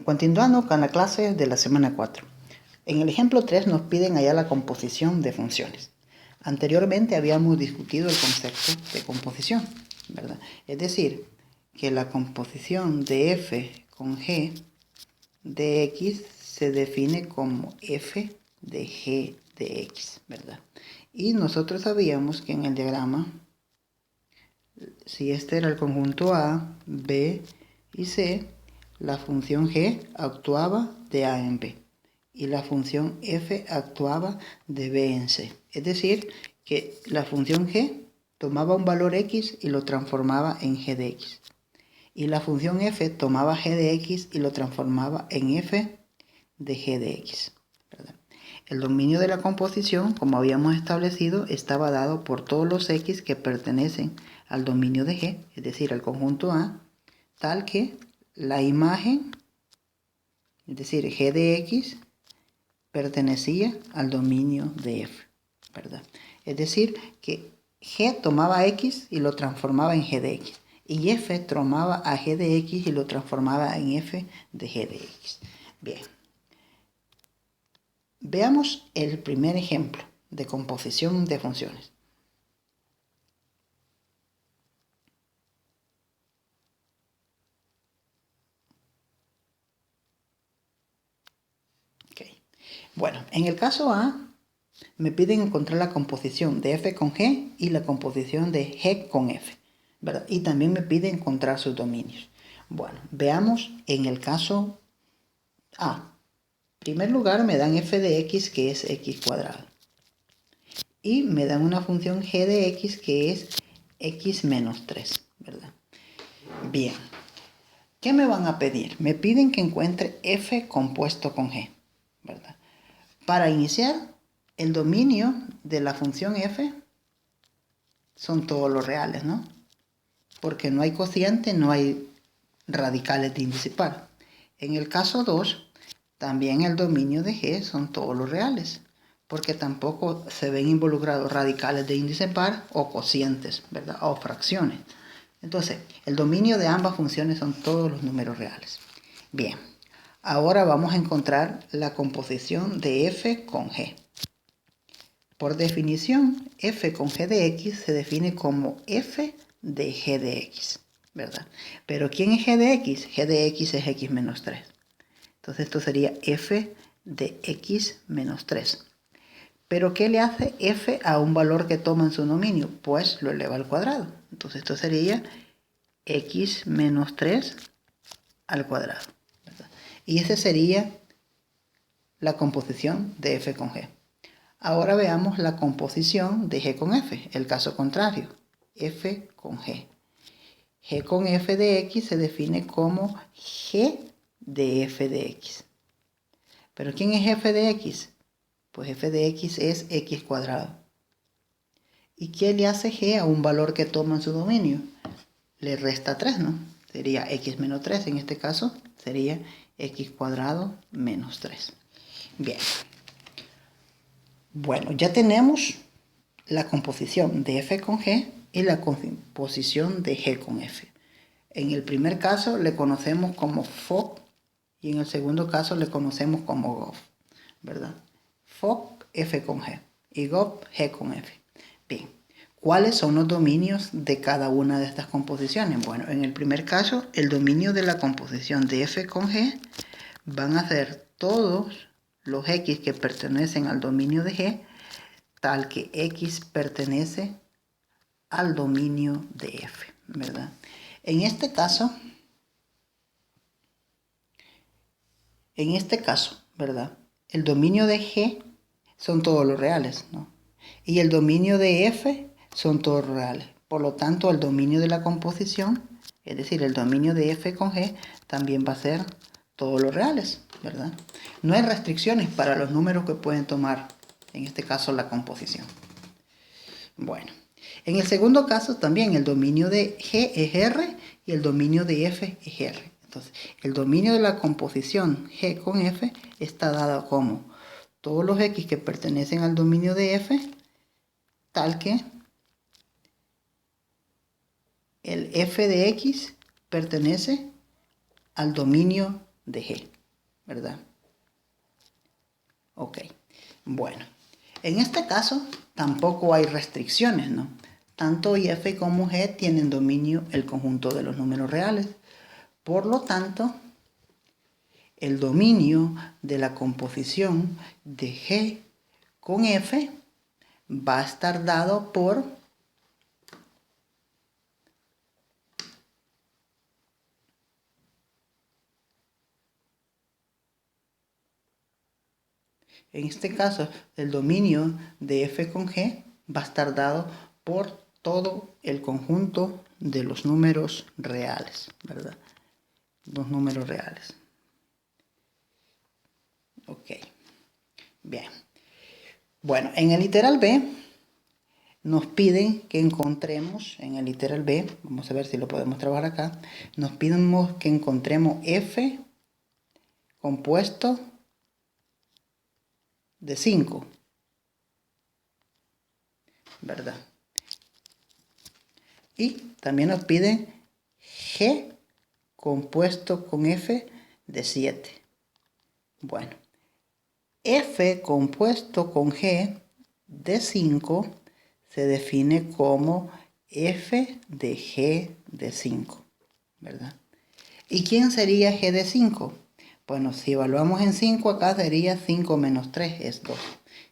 Continuando con la clase de la semana 4. En el ejemplo 3 nos piden hallar la composición de funciones. Anteriormente habíamos discutido el concepto de composición, ¿verdad? Es decir, que la composición de f con g de x se define como f de g de x, ¿verdad? Y nosotros sabíamos que en el diagrama, si este era el conjunto A, B y C, la función g actuaba de A en B y la función f actuaba de B en C. Es decir, que la función g tomaba un valor x y lo transformaba en g de x. Y la función f tomaba g de x y lo transformaba en f de g de x, ¿verdad? El dominio de la composición, como habíamos establecido, estaba dado por todos los x que pertenecen al dominio de G, es decir, al conjunto A, tal que la imagen, es decir, G de X, pertenecía al dominio de F, ¿verdad? Es decir, que G tomaba X y lo transformaba en G de X. Y F tomaba a G de X y lo transformaba en F de G de X. Bien. Veamos el primer ejemplo de composición de funciones. Okay. Bueno, en el caso A, me piden encontrar la composición de f con g y la composición de g con f, ¿verdad? Y también me piden encontrar sus dominios. Bueno, veamos en el caso A. En primer lugar me dan f de x que es x cuadrado. Y me dan una función g de x que es x menos 3, ¿verdad? Bien. ¿Qué me van a pedir? Me piden que encuentre f compuesto con g, ¿verdad? Para iniciar, el dominio de la función f son todos los reales, ¿no? Porque no hay cociente, no hay radicales de índice par. En el caso 2, también el dominio de g son todos los reales, porque tampoco se ven involucrados radicales de índice par o cocientes, ¿verdad? O fracciones. Entonces, el dominio de ambas funciones son todos los números reales. Bien, ahora vamos a encontrar la composición de f con g. Por definición, f con g de x se define como f de g de x, ¿verdad? Pero ¿quién es g de x? G de x es x menos 3. Entonces esto sería f de x menos 3. ¿Pero qué le hace f a un valor que toma en su dominio? Pues lo eleva al cuadrado. Entonces esto sería x menos 3 al cuadrado, ¿verdad? Y esa sería la composición de f con g. Ahora veamos la composición de g con f, el caso contrario, f con g. G con f de x se define como g de f de x. ¿Pero quién es f de x? Pues f de x es x cuadrado. ¿Y qué le hace g a un valor que toma en su dominio? Le resta 3, ¿no? Sería x menos 3, en este caso sería x cuadrado menos 3. Bien. Bueno, ya tenemos la composición de f con g y la composición de g con f. En el primer caso le conocemos como FOC y en el segundo caso le conocemos como GOF, ¿verdad? FOC, f con g y GOF, g con f. Bien, ¿cuáles son los dominios de cada una de estas composiciones? Bueno, en el primer caso, el dominio de la composición de f con g van a ser todos los x que pertenecen al dominio de g, tal que x pertenece al dominio de f, ¿verdad? En este caso, ¿verdad? El dominio de g son todos los reales, ¿no? Y el dominio de f son todos los reales. Por lo tanto, el dominio de la composición, es decir, el dominio de f con g, también va a ser todos los reales, ¿verdad? No hay restricciones para los números que pueden tomar, en este caso, la composición. Bueno, en el segundo caso también el dominio de g es r y el dominio de f es r. Entonces, el dominio de la composición g con f está dado como todos los x que pertenecen al dominio de f, tal que el f de x pertenece al dominio de G, ¿verdad? Ok, bueno, en este caso tampoco hay restricciones, ¿no? Tanto f como g tienen dominio el conjunto de los números reales. Por lo tanto, el dominio de la composición de g con f va a estar dado por en este caso, el dominio de f con g va a estar dado por todo el conjunto de los números reales, ¿verdad? Los números reales. Ok, bien. Bueno, en el literal B nos piden que encontremos, en el literal B, vamos a ver si lo podemos trabajar acá, nos piden que encontremos f compuesto de 5, ¿verdad? Y también nos piden g compuesto con f de 7. Bueno, f compuesto con g de 5 se define como f de g de 5, ¿verdad? ¿Y quién sería g de 5? Bueno, si evaluamos en 5 acá sería 5 menos 3 es 2.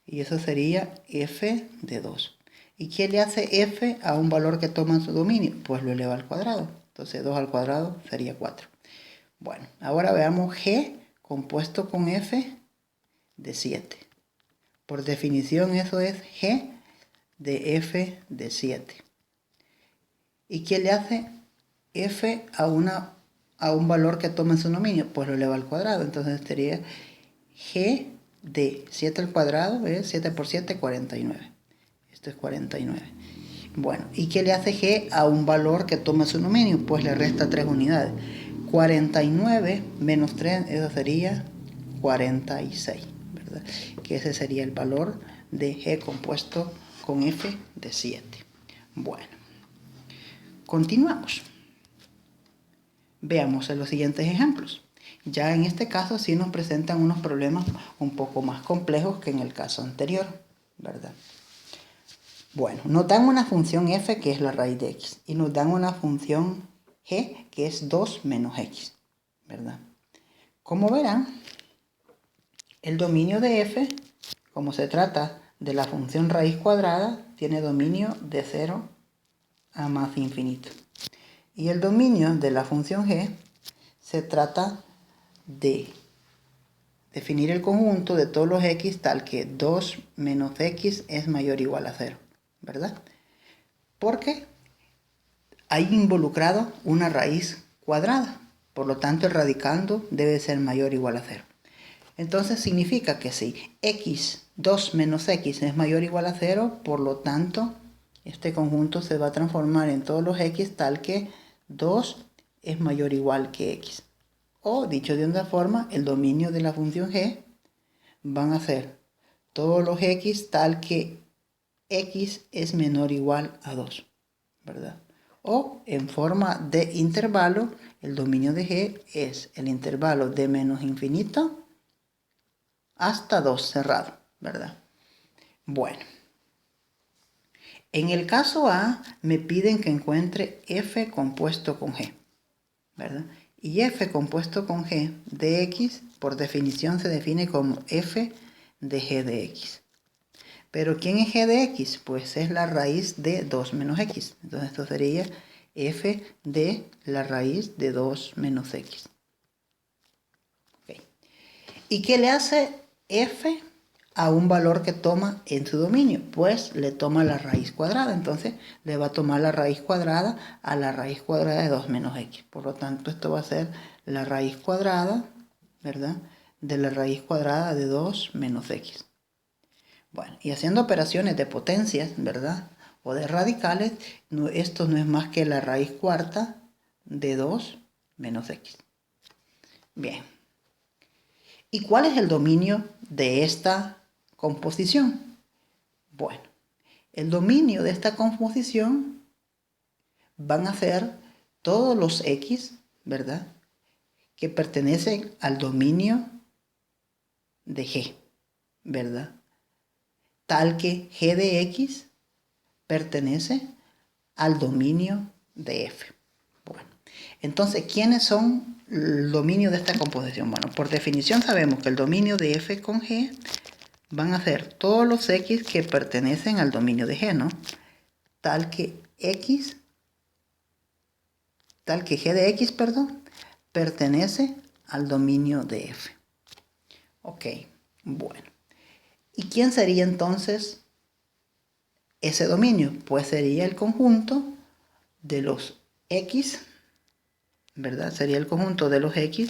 Y eso sería f de 2. ¿Y qué le hace f a un valor que toma en su dominio? Pues lo eleva al cuadrado. Entonces 2 al cuadrado sería 4. Bueno, ahora veamos g compuesto con f de 7. Por definición eso es g de f de 7. ¿Y qué le hace f a un valor que toma en su dominio? Pues lo eleva al cuadrado. Entonces sería g de 7 al cuadrado, es 7 por 7, 49. Esto es 49. Bueno, ¿y qué le hace g a un valor que toma su dominio? Pues le resta 3 unidades. 49 menos 3, eso sería 46, ¿verdad? Que ese sería el valor de g compuesto con f de 7. Bueno, continuamos. Veamos en los siguientes ejemplos. Ya en este caso sí nos presentan unos problemas un poco más complejos que en el caso anterior, ¿verdad? Bueno, nos dan una función f que es la raíz de x y nos dan una función g que es 2 menos x, ¿verdad? Como verán, el dominio de f, como se trata de la función raíz cuadrada, tiene dominio de 0 a más infinito. Y el dominio de la función g se trata de definir el conjunto de todos los x tal que 2 menos x es mayor o igual a 0, ¿verdad? Porque hay involucrado una raíz cuadrada, por lo tanto el radicando debe ser mayor o igual a 0. Entonces significa que si x, 2 menos x es mayor o igual a 0, por lo tanto este conjunto se va a transformar en todos los x tal que 2 es mayor o igual que x. O dicho de otra forma, el dominio de la función g van a ser todos los x tal que x es menor o igual a 2, ¿verdad? O en forma de intervalo, el dominio de g es el intervalo de menos infinito hasta 2 cerrado, ¿verdad? Bueno, en el caso A me piden que encuentre f compuesto con g, ¿verdad? Y f compuesto con g de x, por definición se define como f de g de x. Pero ¿quién es g de x? Pues es la raíz de 2 menos x. Entonces esto sería f de la raíz de 2 menos x. Okay. ¿Y qué le hace f a un valor que toma en su dominio? Pues le toma la raíz cuadrada. Entonces le va a tomar la raíz cuadrada a la raíz cuadrada de 2 menos x. Por lo tanto, esto va a ser la raíz cuadrada, ¿verdad? De la raíz cuadrada de 2 menos x. Bueno, y haciendo operaciones de potencias, ¿verdad? O de radicales, esto no es más que la raíz cuarta de 2 menos x. Bien. ¿Y cuál es el dominio de esta composición? Bueno, el dominio de esta composición van a ser todos los x, ¿verdad? que pertenecen al dominio de G, ¿verdad? Tal que G de X pertenece al dominio de F. Bueno, entonces, ¿quiénes son el dominio de esta composición? Bueno, por definición sabemos que el dominio de F con G van a ser todos los X que pertenecen al dominio de G, ¿no? Tal que G de X, perdón, pertenece al dominio de F. Ok, bueno. ¿Y quién sería entonces ese dominio? Pues sería el conjunto de los X, ¿verdad? Sería el conjunto de los X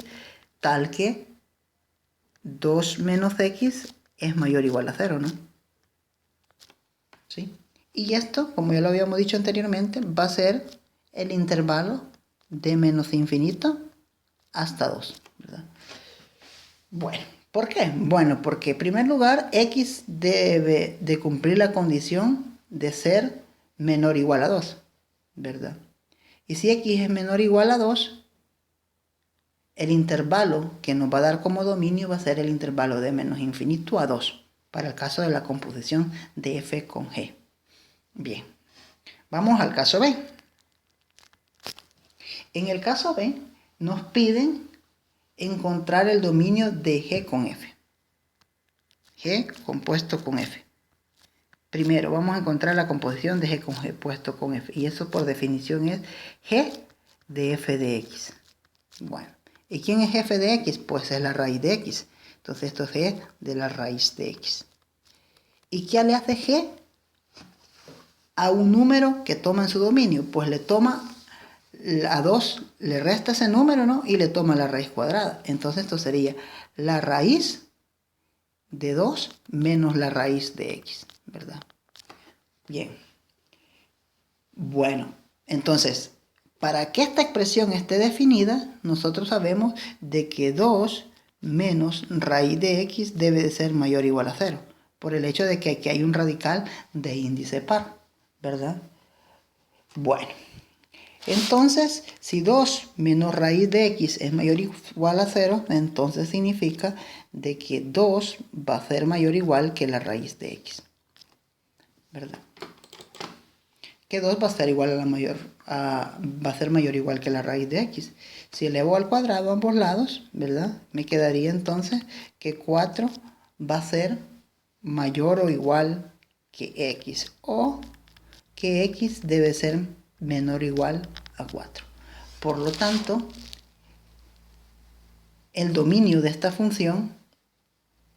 tal que 2 menos X es mayor o igual a 0, ¿no? ¿Sí? Y esto, como ya lo habíamos dicho anteriormente, va a ser el intervalo de menos infinito hasta 2, ¿verdad? Bueno, ¿por qué? Bueno, porque en primer lugar X debe de cumplir la condición de ser menor o igual a 2, ¿verdad? Y si X es menor o igual a 2, el intervalo que nos va a dar como dominio va a ser el intervalo de menos infinito a 2, para el caso de la composición de F con G. Bien, vamos al caso B. En el caso B nos piden encontrar el dominio de G con F. G compuesto con F. Primero vamos a encontrar la composición de G compuesto con F. Y eso por definición es G de F de X. Bueno, ¿y quién es F de X? Pues es la raíz de X. Entonces esto es G de la raíz de X. ¿Y qué le hace G a un número que toma en su dominio? Pues le toma a 2, le resta ese número, ¿no? Y le toma la raíz cuadrada. Entonces esto sería la raíz de 2 menos la raíz de X, ¿verdad? Bien. Bueno, entonces, para que esta expresión esté definida, nosotros sabemos de que 2 menos raíz de X debe de ser mayor o igual a 0, por el hecho de que aquí hay un radical de índice par, ¿verdad? Bueno, entonces, si 2 menos raíz de X es mayor o igual a 0, entonces significa de que 2 va a ser mayor o igual que la raíz de X, ¿verdad? Que 2 va a ser igual a va a ser mayor o igual que la raíz de X. Si elevo al cuadrado a ambos lados, ¿verdad? Me quedaría entonces que 4 va a ser mayor o igual que X, o que X debe ser menor o igual a 4. Por lo tanto, el dominio de esta función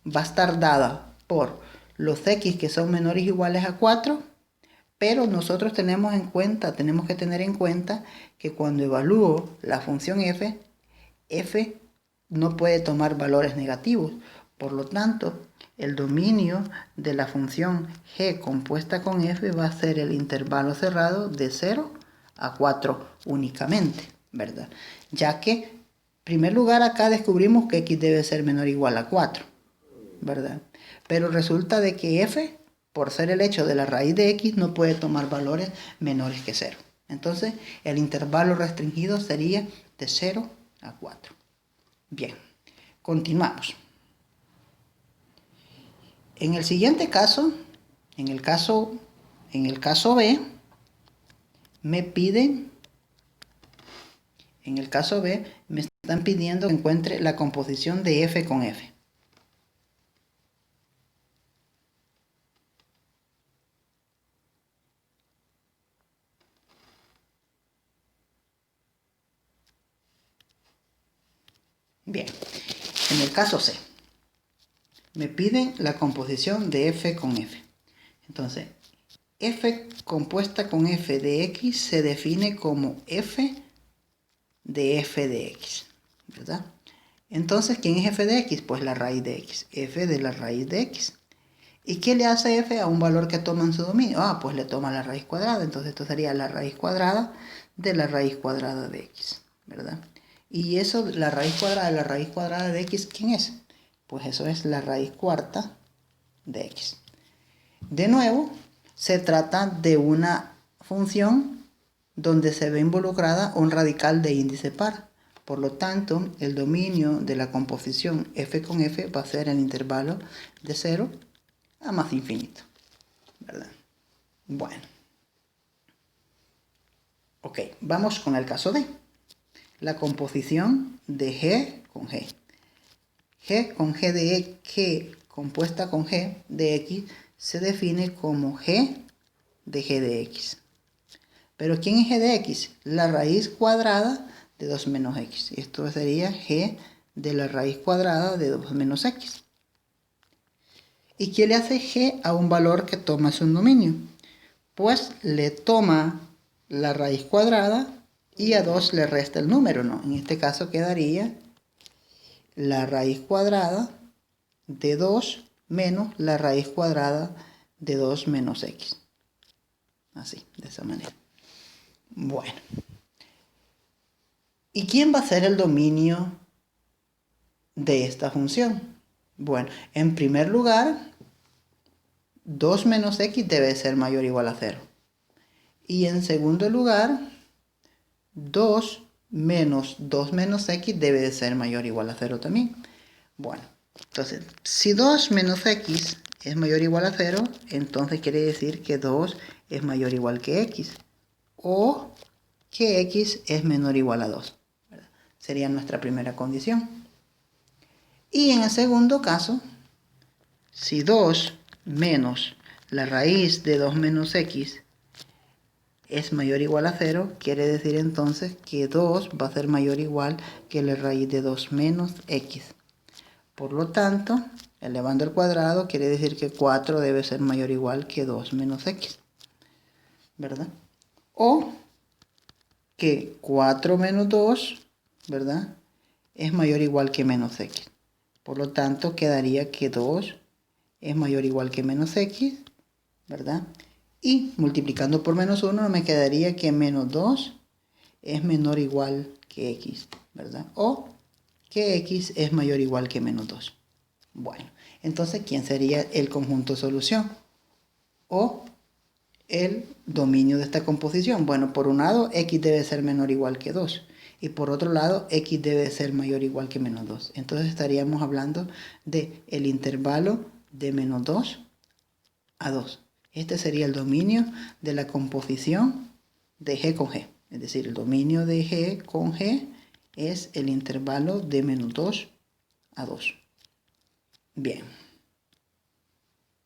va a estar dada por los X que son menores o iguales a 4, pero nosotros tenemos que tener en cuenta que cuando evalúo la función f, f no puede tomar valores negativos. Por lo tanto, el dominio de la función g compuesta con f va a ser el intervalo cerrado de 0 a 4 únicamente, ¿verdad? Ya que, en primer lugar, acá descubrimos que x debe ser menor o igual a 4, ¿verdad? Pero resulta de que f, por ser el hecho de la raíz de x, no puede tomar valores menores que 0. Entonces, el intervalo restringido sería de 0 a 4. Bien, continuamos. En el siguiente caso, en el caso B, me están pidiendo que encuentre la composición de f con f. Bien, en el caso C, me piden la composición de f con f. Entonces, f compuesta con f de x se define como f de x, ¿verdad? Entonces, ¿quién es f de x? Pues la raíz de x, f de la raíz de x. ¿Y qué le hace f a un valor que toma en su dominio? Pues le toma la raíz cuadrada. Entonces esto sería la raíz cuadrada de la raíz cuadrada de x, ¿verdad? Y eso, la raíz cuadrada de la raíz cuadrada de x, ¿quién es? Pues eso es la raíz cuarta de x. De nuevo, se trata de una función donde se ve involucrada un radical de índice par. Por lo tanto, el dominio de la composición f con f va a ser el intervalo de 0 a más infinito, ¿verdad? Bueno. Ok, vamos con el caso D. La composición de G con G. G con G de G compuesta con G de X se define como G de X. ¿Pero quién es G de X? La raíz cuadrada de 2 menos X. Esto sería G de la raíz cuadrada de 2 menos X. ¿Y qué le hace G a un valor que toma su dominio? Pues le toma la raíz cuadrada y a 2 le resta el número, ¿no? En este caso quedaría la raíz cuadrada de 2 menos la raíz cuadrada de 2 menos X. Así, de esa manera. Bueno. ¿Y quién va a ser el dominio de esta función? Bueno, en primer lugar, 2 menos X debe ser mayor o igual a 0. Y en segundo lugar, 2 menos 2 menos X debe de ser mayor o igual a 0 también. Bueno, entonces, si 2 menos X es mayor o igual a 0, entonces quiere decir que 2 es mayor o igual que X. O que X es menor o igual a 2. ¿Verdad? Sería nuestra primera condición. Y en el segundo caso, si 2 menos la raíz de 2 menos X es mayor o igual a 0, quiere decir entonces que 2 va a ser mayor o igual que la raíz de 2 menos X. Por lo tanto, elevando al cuadrado quiere decir que 4 debe ser mayor o igual que 2 menos X. ¿Verdad? O que 4 menos 2, ¿verdad? Es mayor o igual que menos X. Por lo tanto, quedaría que 2 es mayor o igual que menos X, ¿verdad? Y multiplicando por menos 1 me quedaría que menos 2 es menor o igual que X, ¿verdad? O que X es mayor o igual que menos 2. Bueno, entonces, ¿quién sería el conjunto de solución? O el dominio de esta composición. Bueno, por un lado, X debe ser menor o igual que 2. Y por otro lado, X debe ser mayor o igual que menos 2. Entonces estaríamos hablando de el intervalo de menos 2 a 2. Este sería el dominio de la composición de G con G. Es decir, el dominio de G con G es el intervalo de menos 2 a 2. Bien.